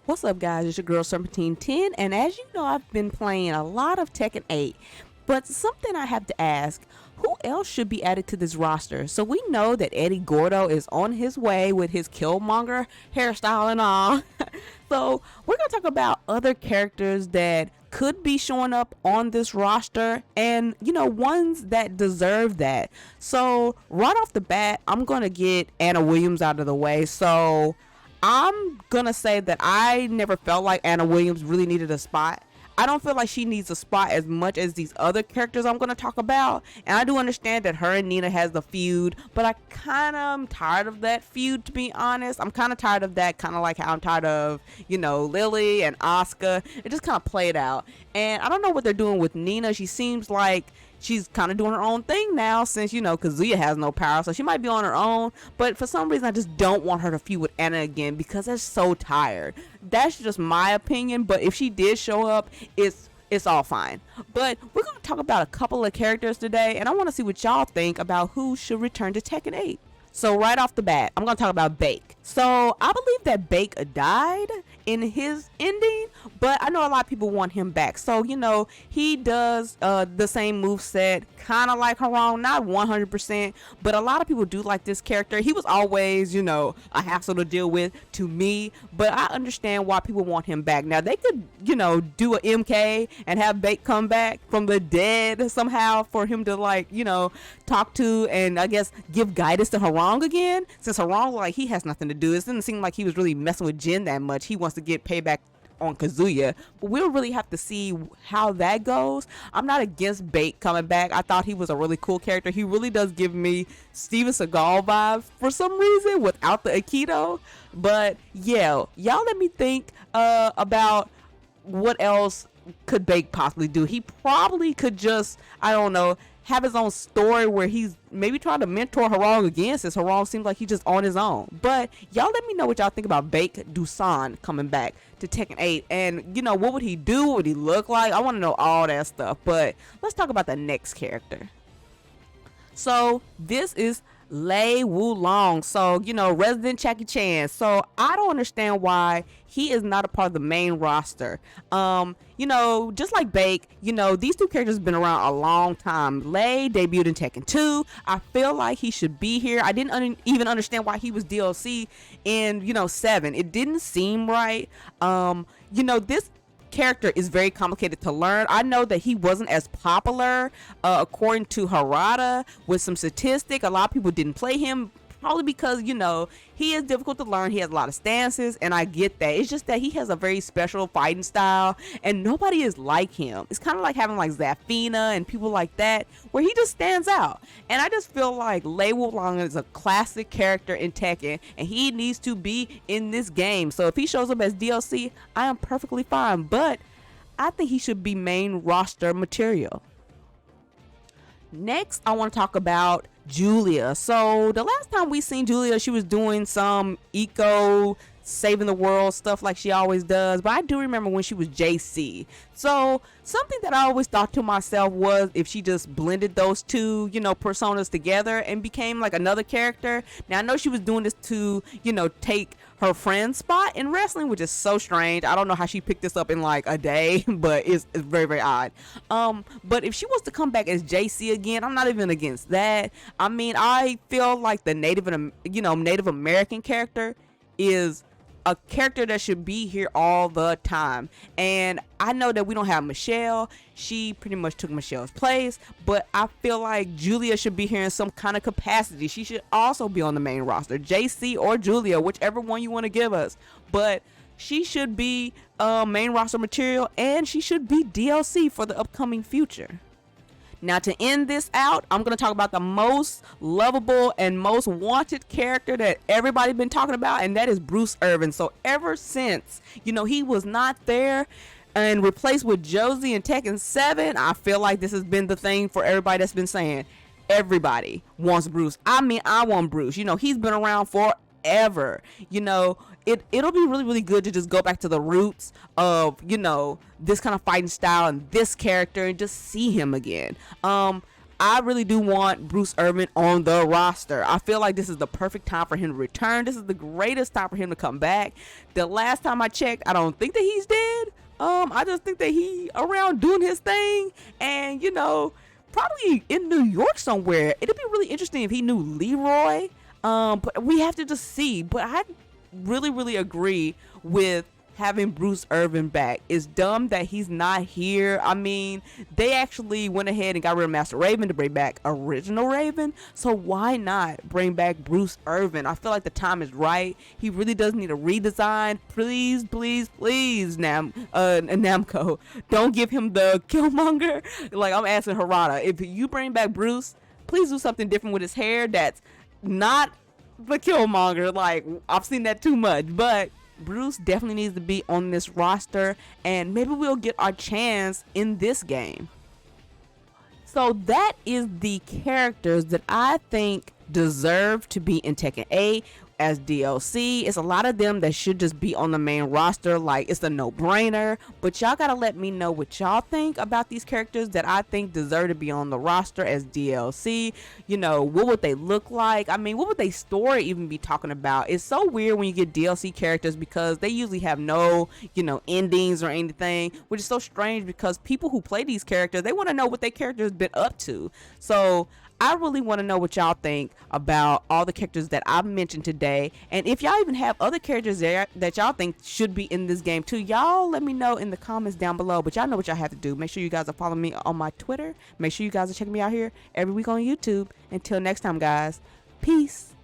What's up, guys? It's your girl Serpentine10, and as you know, I've been playing a lot of Tekken 8. But something I have to ask, who else should be added to this roster? So we know that Eddie Gordo is on his way with his Killmonger hairstyle and all. So we're going to talk about other characters that could be showing up on this roster and, ones that deserve that. So right off the bat, I'm going to get Anna Williams out of the way. So I'm gonna say that I never felt like Anna Williams really needed a spot. I don't feel like she needs a spot as much as these other characters I'm gonna talk about. And I do understand that her and Nina has the feud, but I kind of am tired of that feud, to be honest. I'm kind of tired of that, kind of like how I'm tired of, Lily and Asuka. It just kind of played out. And I don't know what they're doing with Nina. She seems like she's kind of doing her own thing now since, Kazuya has no power, so she might be on her own. But for some reason, I just don't want her to feud with Anna again because they're so tired. That's just my opinion, but if she did show up, it's all fine. But we're going to talk about a couple of characters today, and I want to see what y'all think about who should return to Tekken 8. So right off the bat, I'm going to talk about Bake. So I believe that Bake died in his ending, but I know a lot of people want him back. So, he does the same moveset, kind of like Lewulong, not 100%, but a lot of people do like this character. He was always, a hassle to deal with to me, but I understand why people want him back. Now, they could, do a MK and have Bake come back from the dead somehow for him to, talk to and I guess give guidance to Lewulong again, since Lewulong, he has nothing to do. It doesn't seem like he was really messing with Jin that much. He wants to get payback on Kazuya, but we'll really have to see how that goes. I'm not against Bake coming back. I thought he was a really cool character. He really does give me Steven Seagal vibes for some reason without the Aikido. But yeah, y'all let me think about what else could Bake possibly do. He probably could just, I don't know, have his own story where he's maybe trying to mentor Lewulong again, since Lewulong seems like he's just on his own. But y'all let me know what y'all think about Bake Dusan coming back to Tekken 8. And, what would he do? What would he look like? I want to know all that stuff. But let's talk about the next character. So this is Lewulong. So, resident Jackie Chan. So I don't understand why he is not a part of the main roster. Just like Bake, these two characters have been around a long time. Lei debuted in Tekken 2. I feel like he should be here. I didn't even understand why he was DLC in, 7. It didn't seem right. This character is very complicated to learn. I know that he wasn't as popular according to Harada with some statistic. A lot of people didn't play him, probably because he is difficult to learn. He has a lot of stances, and I get that. It's just that he has a very special fighting style and nobody is like him. It's kind of like having like Zafina and people like that, where he just stands out. And I just feel like Lewulong is a classic character in Tekken, and he needs to be in this game. So if he shows up as DLC, I am perfectly fine, but I think he should be main roster material. Next, I want to talk about Julia. So the last time we seen Julia, she was doing some eco saving the world stuff like she always does, but I do remember when she was JC. So something that I always thought to myself was if she just blended those two, personas together and became like another character. Now I know she was doing this to, take her friend's spot in wrestling, which is so strange. I don't know how she picked this up in like a day, but it's very, very odd. But if she was to come back as JC again, I'm not even against that. I mean, I feel like the Native American character is a character that should be here all the time. And I know that we don't have Michelle. She pretty much took Michelle's place, but I feel like Julia should be here in some kind of capacity. She should also be on the main roster, JC or Julia, whichever one you want to give us. But she should be main roster material, and she should be DLC for the upcoming future. Now, to end this out, I'm going to talk about the most lovable and most wanted character that everybody's been talking about, and that is Bruce Irvin. So ever since, he was not there and replaced with Josie in Tekken 7, I feel like this has been the thing for everybody that's been saying everybody wants Bruce. I mean, I want Bruce. He's been around forever. It'll be really, really good to just go back to the roots of, this kind of fighting style and this character and just see him again. I really do want Bruce Irvin on the roster. I feel like this is the perfect time for him to return. This is the greatest time for him to come back. The last time I checked, I don't think that he's dead. I just think that he around doing his thing, and probably in New York somewhere. It'd be really interesting if he knew Leroy. But we have to just see. But I really, really agree with having Bruce Irvin back. It's dumb that he's not here. I mean, they actually went ahead and got rid of Master Raven to bring back original Raven. So why not bring back Bruce Irvin? I feel like the time is right. He really does need a redesign. Please, please, please, Namco, don't give him the Killmonger. Like, I'm asking Harada, if you bring back Bruce, please do something different with his hair that's not the Killmonger. Like, I've seen that too much, but Bruce definitely needs to be on this roster, and maybe we'll get our chance in this game. So that is the characters that I think deserve to be in Tekken 8 as DLC. It's a lot of them that should just be on the main roster. Like, it's a no-brainer. But y'all gotta let me know what y'all think about these characters that I think deserve to be on the roster as DLC. What would they look like? I mean, what would their story even be talking about? It's so weird when you get DLC characters because they usually have no, endings or anything, which is so strange because people who play these characters, they want to know what their character has been up to. So I really want to know what y'all think about all the characters that I've mentioned today. And if y'all even have other characters there that y'all think should be in this game too, y'all let me know in the comments down below. But y'all know what y'all have to do. Make sure you guys are following me on my Twitter. Make sure you guys are checking me out here every week on YouTube. Until next time, guys. Peace.